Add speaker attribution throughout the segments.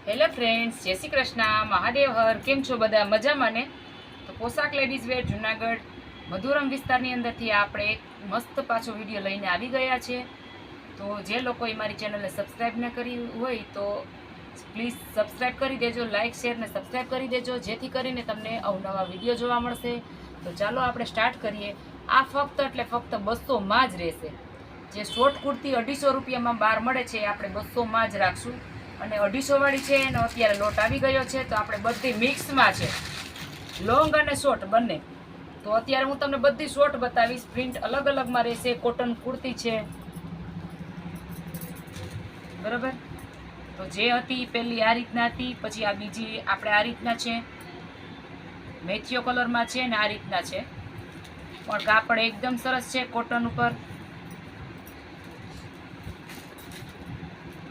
Speaker 1: Hello friends, જય શ્રી કૃષ્ણ, મહાદેવ હર. કેમ છો બધા? મજામાં ને? તો પોશાક લેડીઝ વેર જુનાગઢ મધુરમ વિસ્તારની અંદરથી આપણે એક મસ્ત પાછો વિડીયો લઈને આવી ગયા છે. તો જે લોકોએ મારી ચેનલને સબસ્ક્રાઈબ ન કરી હોય તો પ્લીઝ સબસ્ક્રાઈબ કરી દેજો, લાઇક શેર ને સબસ્ક્રાઈબ કરી દેજો, જેથી કરીને તમને અવનવા વિડીયો જોવા મળશે. તો ચાલો આપણે સ્ટાર્ટ કરીએ. આ ફક્ત એટલે ફક્ત 200માં જ રહેશે. જે શોર્ટ કુર્તી 250 રૂપિયામાં બહાર મળે છે, આપણે 200માં જ રાખશું. અને 250 વાળી છે એનો અત્યારે લોટ આવી ગયો છે. તો આપણે બધી મિક્સમાં છે, લોંગ અને શોર્ટ બંને. તો અત્યારે હું તમને બધી શોર્ટ બતાવીશ. પ્રિન્ટ અલગ અલગમાં રહેશે. કોટન કુર્તી છે, બરાબર. તો જે હતી પહેલી આ રીતના હતી, પછી આ બીજી આપણે આ રીતના છે, મેથિયો કલરમાં છે ને આ રીતના છે. પણ કાપડ એકદમ સરસ છે કોટન ઉપર.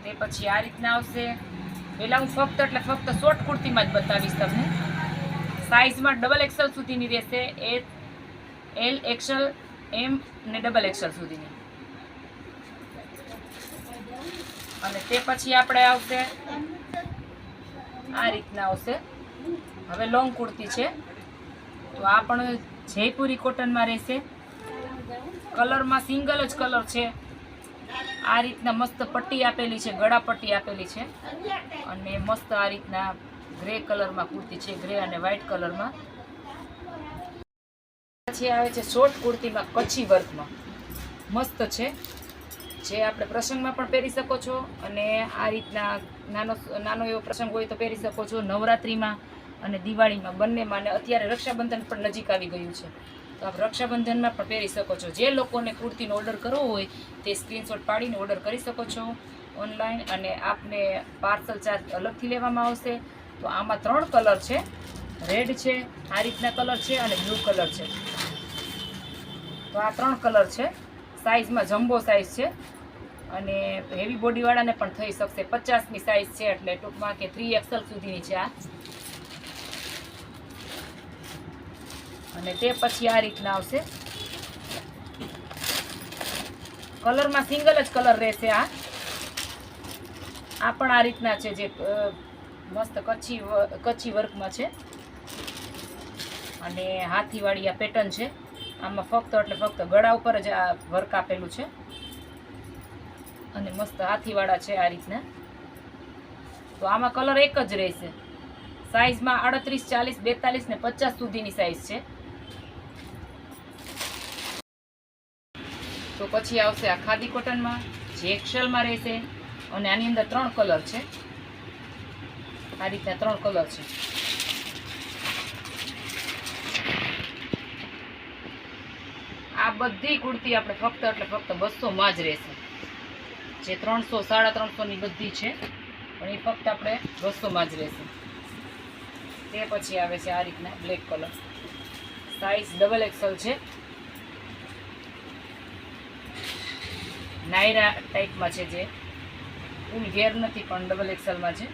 Speaker 1: તે પછી આ રીતના આવશે. પહેલાં હું ફક્ત એટલે ફક્ત શોર્ટ કુર્તીમાં જ બતાવીશ તમને. સાઇઝમાં ડબલ એક્સેલ સુધીની રહેશે, એલ એક્સેલ, એમ ને ડબલ એક્સેલ સુધીની. અને તે પછી આપણે આવશે આ રીતના આવશે. હવે લોંગ કુર્તી છે, તો આ પણ જયપુરી કોટનમાં રહેશે. કલરમાં સિંગલ જ કલર છે. આ રીતના મસ્ત પટ્ટી આપેલી છે, ગળા પટ્ટી આપેલી છે. અને મસ્ત આ રીતના ગ્રે કલરમાં કુર્તી છે, ગ્રે અને વ્હાઇટ કલરમાં. પછી આવે છે શોર્ટ કુર્તીમાં કચ્છી વર્કમાં, મસ્ત છે. જે આપણે પ્રસંગમાં પણ પહેરી શકો છો, અને આ રીતના નાનો એવો પ્રસંગ હોય તો પહેરી શકો છો. નવરાત્રિમાં અને દિવાળીમાં બંનેમાં. અને અત્યારે રક્ષાબંધન પણ નજીક આવી ગયું છે, તો આપ રક્ષાબંધનમાં પણ પહેરી શકો છો. જે લોકોને કુર્તીનો ઓર્ડર કરવો હોય તે સ્ક્રીનશોટ પાડીને ઓર્ડર કરી શકો છો ઓનલાઈન. અને આપને પાર્સલ ચાર્જ અલગથી લેવામાં આવશે. તો આમાં 3 કલર છે, રેડ છે, આ રીતના કલર છે, અને બ્લુ કલર છે. તો આ 3 કલર છે. સાઇઝમાં જમ્બો સાઇઝ છે, અને હેવી બોડીવાળાને પણ થઈ શકશે. 50ની સાઇઝ છે, એટલે ટૂંકમાં કે 3XL સુધીની છે આ. અને તે પછી આ રીતના આવશે. કલરમાં સિંગલ જ કલર રહેશે. આ પણ આ રીતના છે, જે મસ્ત કચ્છી વર્કમાં છે. અને હાથીવાળી આ પેટર્ન છે. આમાં ફક્ત એટલે ફક્ત ગળા ઉપર જ આ વર્ક આપેલું છે, અને મસ્ત હાથીવાળા છે આ રીતના. તો આમાં કલર એક જ રહેશે. સાઇઝમાં 38, 40, 42 ને 50 સુધીની સાઇઝ છે. તો પછી આવશે આ ખાદી કોટનમાં, જે એક્સેલમાં રહેશે. અને આની અંદર 3 કલર છે. આ રીતના 3 કલર છે. આ બધી કુર્તી આપણે ફક્ત એટલે ફક્ત 200માં જ રહેશે. જે 300, 350ની બધી છે, પણ એ ફક્ત આપણે 200માં જ રહેશે. તે પછી આવે છે આ રીતના black colour. Size double XL છે. નાયરા ટાઈપમાં છે, જે ફૂલ ઘેર નથી પણ ડબલ એક્સેલમાં છે.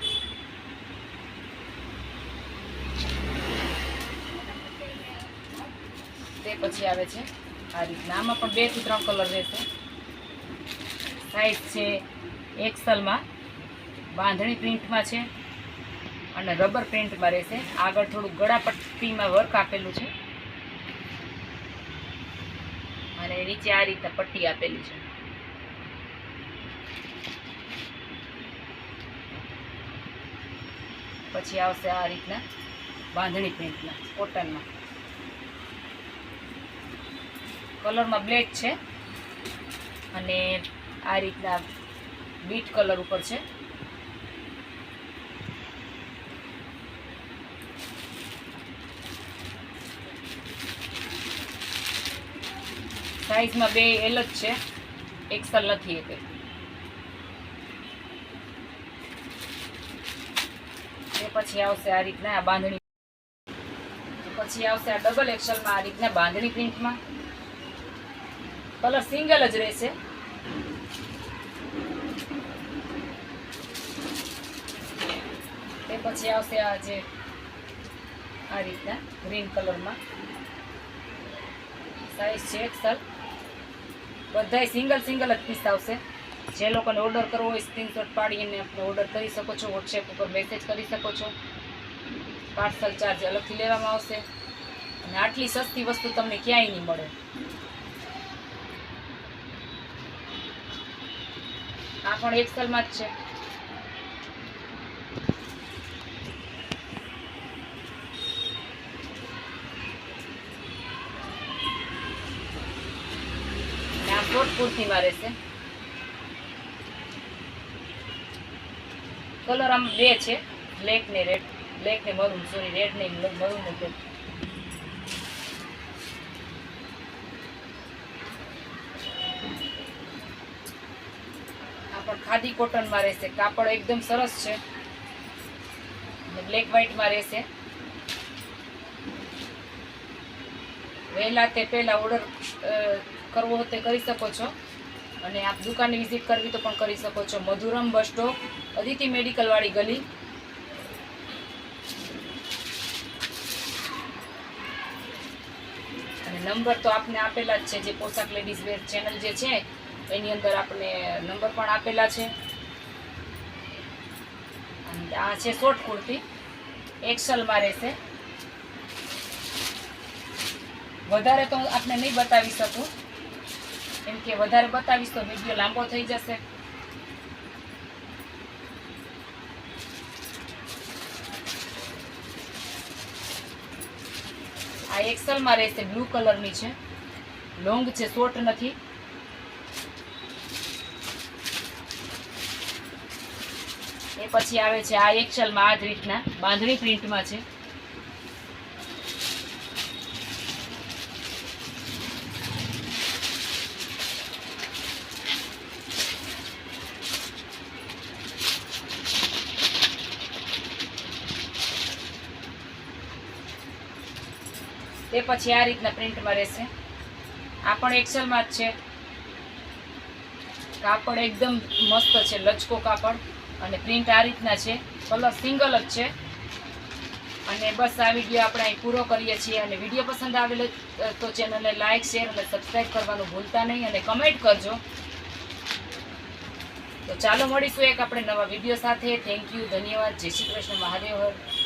Speaker 1: તે પછી આવે છે આ રીતના. આમાં પણ 2 થી 3 કલર રહેશે. સાઇઝ છે એક્સેલમાં, બાંધણી પ્રિન્ટમાં છે, અને રબર પ્રિન્ટમાં રહેશે. આગળ થોડુંક ગળા પટ્ટીમાં વર્ક આપેલું છે, અને નીચે આ રીતે પટ્ટી આપેલી છે. પછી આવશે આ રીતના બાંધણી પ્રિન્ટમાં કોટનમાં. કલરમાં બ્લેક છે, અને આ રીતના બીટ કલર ઉપર છે. સાઇઝમાં 2L જ છે, એક્સેલ નથી. તે પછી આવશે આ રીતના આ બાંધણી. પછી આવશે આ ડબલ એક્સેલમાં, આ રીતના બાંધણી પ્રિન્ટમાં. કલર સિંગલ જ રહેશે. તે પછી આવશે આ જે આ રીતના ગ્રીન કલરમાં. સાઇઝ છે એક્સેલ. બધાય સિંગલ જ પીસ આવશે. જે લોકોને ઓર્ડર કરવો હોય સ્ક્રીનશોટ પાડીને આપણે ઓર્ડર કરી શકો છો, વોટ્સએપ ઉપર મેસેજ કરી શકો છો. પાર્સલ ચાર્જ અલગથી લેવામાં આવશે અને આટલી સસ્તી વસ્તુ તમને ક્યાંય નહીં મળે. આ પણ એક્સેલમાં જ છે. આ શોર્ટ કુર્તીમાં રહેશે. કલર આમ બે છે, બ્લેક ને રેડ, બ્લેક ને મરૂન, સોરી રેડ ને મરૂન ને બ્લેક. આ પણ ખાદી કોટનમાં રહેશે. કાપડ એકદમ સરસ છે. બ્લેક વ્હાઈટમાં રહેશે. વહેલા તે પહેલા ઓર્ડર કરવો હોય તે કરી શકો છો અને આપ દુકાનની વિઝિટ કરવી તો પણ કરી શકો છો. Madhuram bus stop, Aditi medical વાળી ગલી. અને નંબર તો આપને આપેલા જ છે, જે પોશાક લેડીઝ વેર ચેનલ જે છે એની અંદર આપણે નંબર પણ આપેલા છે. અને આ છે શોર્ટ કુર્તી, એક્સેલમાં રહેશે. વધારે તો આપને નહીં બતાવી શકું, કેમ કે વધારે બતાવીશ તો વિડીયો લાંબો થઈ જશે. આ એક્સેલમાં રહેશે, બ્લુ કલરની છે, લોંગ છે, શોર્ટ નથી. એ પછી આવે છે આ એક્સેલમાં આ જ રીતના બાંધણી પ્રિન્ટમાં છે. તે પછી આ રીતના પ્રિન્ટમાં રહેશે. આ પણ એક્સેલમાં જ છે. કાપડ એકદમ મસ્ત છે, લચકો કાપડ અને પ્રિન્ટ આ રીતના છે. કલર સિંગલ જ છે. અને બસ આ વિડીયો આપણે અહીં પૂરો કરીએ છીએ. અને વિડીયો પસંદ આવેલો તો ચેનલને લાઇક, શેર અને સબસ્ક્રાઈબ કરવાનું ભૂલતા નહીં અને કમેન્ટ કરજો. તો ચાલો મળીશું એક આપણે નવા વિડીયો સાથે. થેન્ક યુ, ધન્યવાદ, જય શ્રી કૃષ્ણ, મહાદેવ હર.